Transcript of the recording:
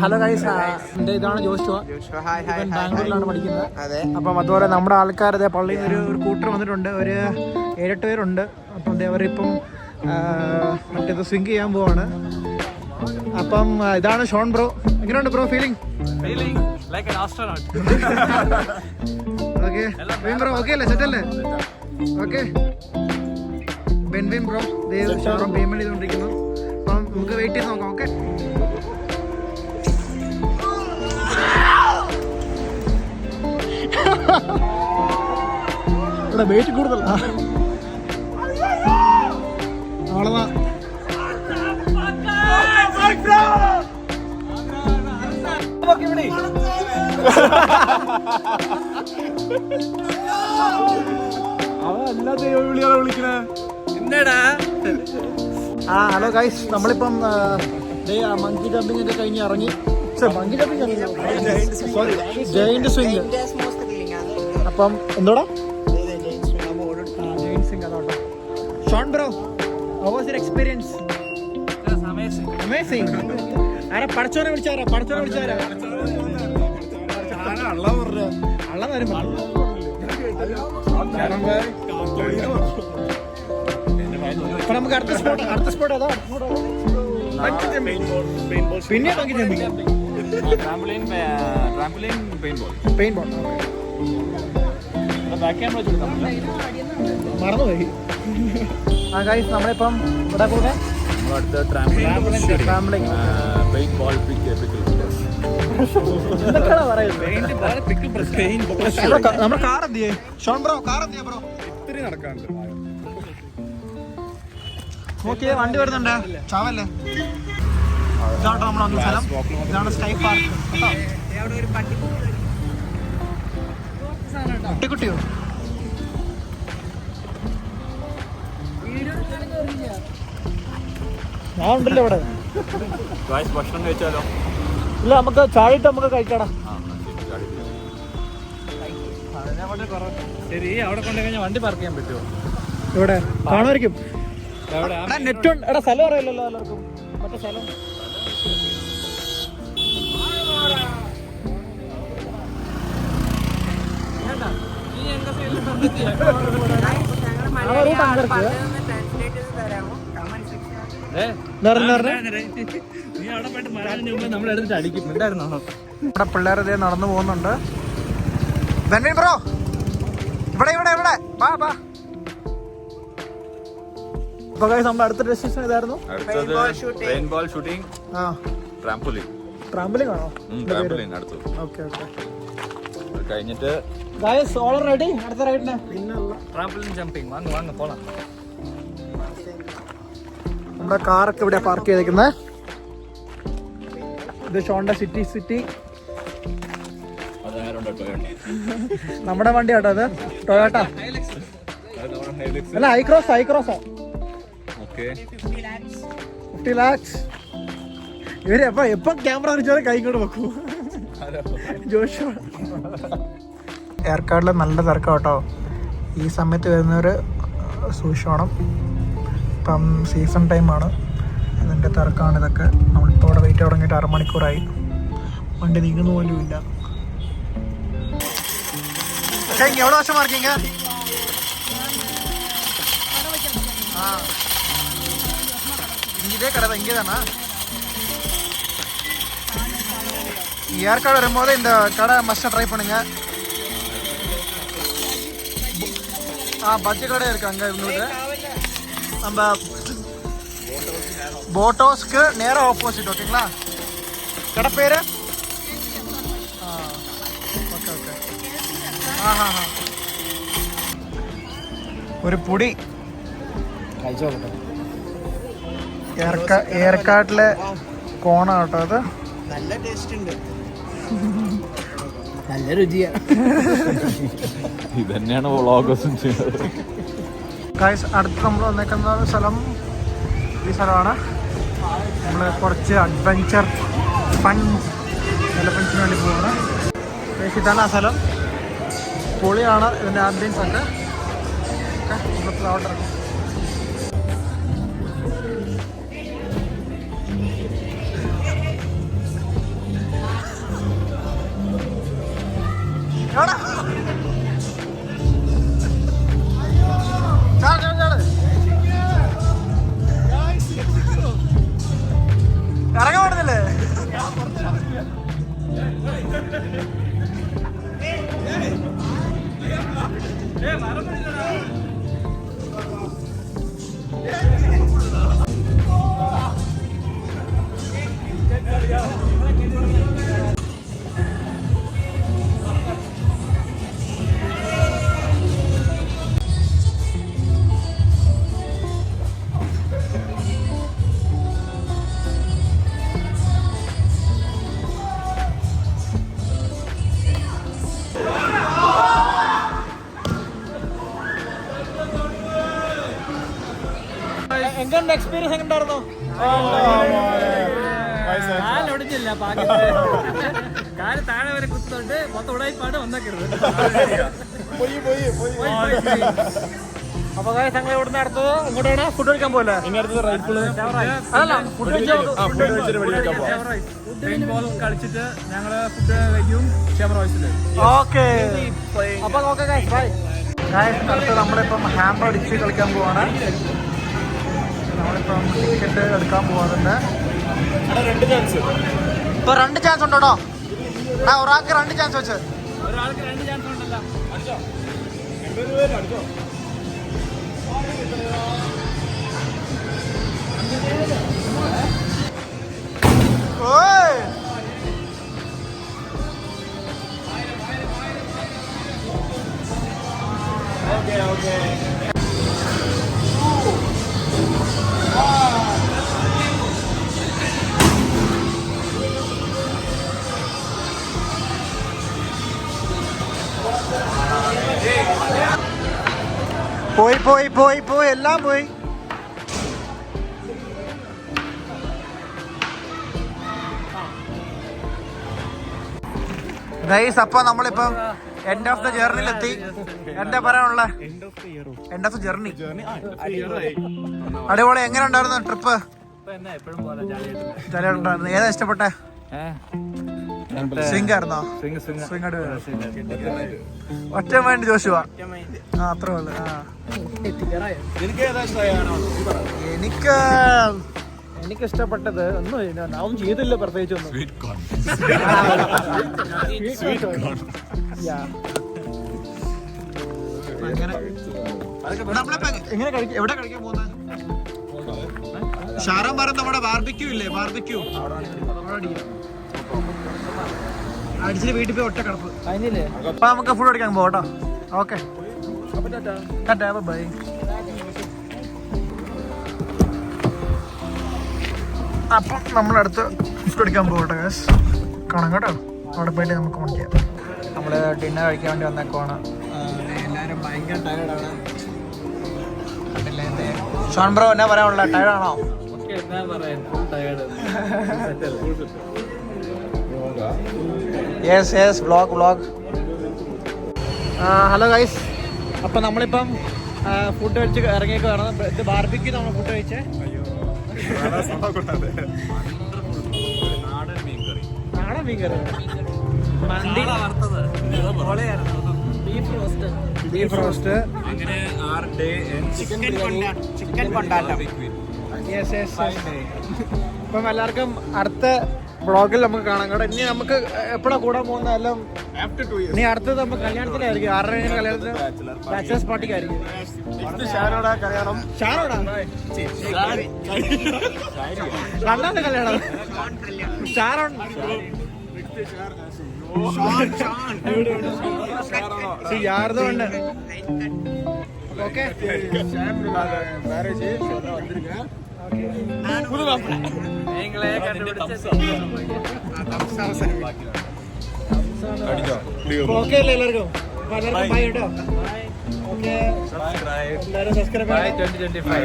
Hello guys, ഇതാണ് Joshua. ബാംഗ്ലൂരിലാണ് പഠിക്കുന്നത്. അപ്പം അതുപോലെ നമ്മുടെ ആൾക്കാർ പള്ളിയിൽ നിന്ന് ഒരു കൂട്ടർ വന്നിട്ടുണ്ട്. ഒരു 7-8 പേരുണ്ട്. അപ്പം അവരിപ്പം മറ്റേത് സ്വിങ് ചെയ്യാൻ പോവാണ്. അപ്പം ഇതാണ് ഷോൺ ബ്രോ. എങ്ങനെയുണ്ട് bro feeling? Like an astronaut. Okay bro, okay അല്ലേ? സെറ്റ് അല്ലേ? ഓക്കെ ബെൻവിൻ ബ്രോ പേയ്മെന്റ് ചെയ്തുകൊണ്ടിരിക്കുന്നു. അപ്പം നമുക്ക് വെയിറ്റ് ചെയ്ത് നോക്കാം. ഓക്കെ ഇവിടെ വെയിറ്റ് കൂടുതലാ. അவ்வளோதான். ഹലോ ഗൈസ്, നമ്മളിപ്പം മങ്കി ജമ്പിങ് ഒക്കെ കഴിഞ്ഞ് ഇറങ്ങി. Monkey jumping giant swing. അപ്പം എന്തോടാ ജയിന്റ് സ്വിംഗ് അതോട്ടോ. Shawn bro, how was your experience? Amazing. ആരാ പഠിച്ചോനെ വിളിച്ചാരാ? നമുക്ക് അടുത്ത സ്പോട്ട് അതാ. പിന്നെ മങ്കി ജമ്പിങ്, പെയിന്റ്ബോൾ മറന്നുപോയി. ആ ഗൈസ്, നമ്മളിപ്പം ഇവിടെ കൂടെ നമ്മുടെ കാർ എന്തിയേ? ഷോൺ ബ്രോ, കാർ എന്തിയാ ബ്രോ? ഇത്തിരി നടക്കാണ്ട്. ഓക്കെ, വണ്ടി വരുന്നുണ്ട്. ചാവല്ലേ? ഇതാട്ടോ നമ്മൾ വന്ന സ്ഥലം. ഇതാണ് സ്കൈ പാർക്ക്. കുട്ടിയോ? ഞാൻ ഉണ്ടല്ലോ ഇവിടെ. ഭക്ഷണം കഴിച്ചാലോ? ഇല്ല, നമുക്ക് ചായയിട്ട് നമുക്ക് കഴിക്കണം. ശരി, അവിടെ കൊണ്ടുകഴിഞ്ഞാൽ വണ്ടി പാർക്ക് ചെയ്യാൻ പറ്റുമോ? ഇവിടെ കാണുമായിരിക്കും. നെറ്റ് ഉണ്ട്. എടാ സ്ഥലം അറിയില്ലല്ലോ എല്ലാവർക്കും. മറ്റേ സ്ഥലം ഇവിടെ പിള്ളേർ ഇതേ നടന്നു പോകുന്നുണ്ട്. ബ്രോ, ഇവിടെ ബാ. നമ്മുടെ അടുത്ത ഡെസ്റ്റിനേഷൻ ഏതായിരുന്നു? ട്രാംപോലിൻ ആണോ? ഓക്കെ കഴിഞ്ഞിട്ട് ഓൾ റെഡി. അടുത്ത റൈഡിന് ട്രാംപോലിൻ ജമ്പിങ്. വാങ്ങ പോണം. നമ്മുടെ കാറൊക്കെ ഇവിടെ പാർക്ക് ചെയ്തേക്കുന്നത്. ഇത് ഷോണ്ട സിറ്റി. നമ്മുടെ വണ്ടി കേട്ടോ അത്. ടൊയോട്ട അല്ല, ഐക്രോസാ. 50 lakhs. ഇവര് എപ്പോ ക്യാമറ വെച്ചാലും കൈ കൊണ്ട് വെക്കൂ. ജോഷു ഏർക്കാടില് നല്ല തിരക്കാം കേട്ടോ. ഈ സമയത്ത് വരുന്നവര് സൂക്ഷിക്കണം. ഇപ്പം സീസൺ ടൈമാണ്. അതിൻ്റെ തിരക്കാണ് ഇതൊക്കെ. നമ്മളിപ്പോൾ ഇവിടെ വെയിറ്റ് തുടങ്ങിയിട്ട് 1/2 മണിക്കൂറായി. വണ്ടി നീങ്ങുന്ന പോലും ഇല്ല. എവിടെ വശം മാർക്കിങ്? ഇതേ കട ഇങ്ങേതാണ. ஏற்காடு வரும்போது இந்த கடை மஸ்ட் ட்ரை பண்ணுங்க. பஜ்ஜி கடை இருக்கு அங்கே இருந்தது. நம்ம போட் ஹவுஸ்க்கு நேராக ஆப்போசிட். ஓகேங்களா? கடை பேர் ഓക്കെ. ഒരു പൊടി ഏർക്കാട്ടിലെ കോണ കേട്ടോ അത്. നല്ല ടേസ്റ്റ് ഉണ്ട്, നല്ല രുചിയാ. ഇതന്നെയാണ് വ്ളോഗേഴ്സും ചെയ്യുന്നത്. അടുത്ത് നമ്മൾ വന്നേക്കുന്ന സ്ഥലം ഈ സ്ഥലമാണ്. നമ്മൾ കുറച്ച് അഡ്വഞ്ചർ ഫൺ എലഫൻസിന് വേണ്ടി പോവാണ്. ഇതാണ് ആ സ്ഥലം. പൊളിയാണ് ഇതിൻ്റെ ആംബിയൻസ് ഒക്കെ. നമ്മൾ ഓർഡർ എങ്ങനെയുണ്ടായിരുന്നു? കാലൊടിഞ്ഞില്ല, കാല് താഴെ വരെ കുത്തുന്നുണ്ട്. മൊത്തം ഉടായിപ്പാട് വന്നേക്കരുത്. അപ്പൊ ഞങ്ങൾ ഇവിടുന്ന് അടുത്തത് ഇങ്ങോട്ടാണ് ഫുഡ് കഴിക്കാൻ പോലെ. കളിച്ചിട്ട് ഞങ്ങള് ഫുഡ് കഴിക്കും ഷെവറോയ്സില്. ഓക്കെ, അപ്പൊ ഓക്കെ ഗൈസ്, ബൈ. അടുത്ത് നമ്മളിപ്പം ഹാമ്പർ അടിച്ച് കളിക്കാൻ പോവാണ്. നമ്മളിപ്പം ടിക്കറ്റ് എടുക്കാൻ പോവാറുണ്ട്. ഇപ്പൊ 2 ചാൻസ് ഉണ്ടോ? ഒരാൾക്ക് 2 ചാൻസ് വെച്ച്. ഒരാൾക്ക് 2 ചാൻസ് ഉണ്ടല്ലോ. ഓയ് പോയി എല്ലാം പോയി. ഗൈസ്, അപ്പൊ നമ്മളിപ്പം എൻഡ് ഓഫ് ദ ജേർണിയിലെത്തി. എന്താ പറയാനുള്ള എൻഡ് ഓഫ് ദ ജേർണി? അടിപൊളി. എങ്ങനെ ഉണ്ടായിരുന്നു ട്രിപ്പ്? ജാലിയായിട്ടുണ്ടായിരുന്നു. ഏതാ ഇഷ്ടപ്പെട്ടെ? സ്വിംഗ് ആയിരുന്നോ? സ്വിംഗ് ഒറ്റ മൈൻഡ് ജോഷുവ. അത്രേ ഉള്ളു. എനിക്ക് ഇഷ്ടപ്പെട്ടത് ഒന്നും നാവും ചെയ്തില്ല പ്രത്യേകിച്ചൊന്നും. എങ്ങനെ എവിടെ കഴിക്കാൻ പോകുന്നത്? ഷാറാൻ പറയുന്നത് നമ്മുടെ ബാർബിക്യൂ ഇല്ലേ? ബാർബിക്യൂ അടിച്ചിട്ട് വീട്ടിൽ പോയി ഒറ്റ കിടപ്പ്. അപ്പൊ നമുക്ക് ഫുഡ് അടിക്കാൻ പോകട്ടോ. Okay, bye. അപ്പം നമ്മളടുത്ത് ഫുഡ് അടിക്കാൻ പോകട്ടെ ഗൈസ്. കാണാം കേട്ടോ. അവിടെ പോയിട്ട് നമുക്ക് നോക്കിയാൽ. നമ്മൾ ഡിന്നർ കഴിക്കാൻ വേണ്ടി വന്നേക്കുവാണ്. എല്ലാവരും ഭയങ്കര ടയർഡാണ്. ഷോൺ ബ്രോ എന്നാ പറയാനുള്ള? ടയർഡാണോ? Yes vlog. ഹലോ ഗൈസ്, അപ്പം നമ്മളിപ്പം ഫുഡ് കഴിച്ച് ഇറങ്ങിയേക്കാണ്. ഇത് ബാർബിക്യൂ നമ്മൾ ഫുഡ് കഴിച്ചേ. നാടൻ മീൻകറി, മന്തി, ബീഫ് റോസ്റ്റ്, ചിക്കൻ കൊണ്ടാട്ടം. ഇപ്പം എല്ലാവർക്കും അടുത്ത വ്ളോഗിൽ നമുക്ക് കാണാം കേട്ടോ. ഇനി നമുക്ക് എപ്പോഴാ കൂടാൻ പോകുന്ന എല്ലാം ഇനി അടുത്തത് നമുക്ക് കല്യാണത്തിലായിരിക്കും. 6:30 കല്യാണത്തിന് ബാച്ചലേഴ്സ് പാർട്ടിക്കായിരിക്കും. ഷാരോടാ കല്യാണം. രണ്ടാമത്തെ കല്യാണം ഷാരോൺ. யாருதோண்டு ஓகே மேரேஜ் சொன்னா வந்திருக்கேன். புது மாப்பிள்ளை நீங்களே கண்டுபிடிச்சு ഓക്കെ അല്ലേ എല്ലാവർക്കും? എല്ലാവർക്കും ബൈ കേട്ടോ. ഓക്കെ, എല്ലാവരും സബ്സ്ക്രൈബ് 2025.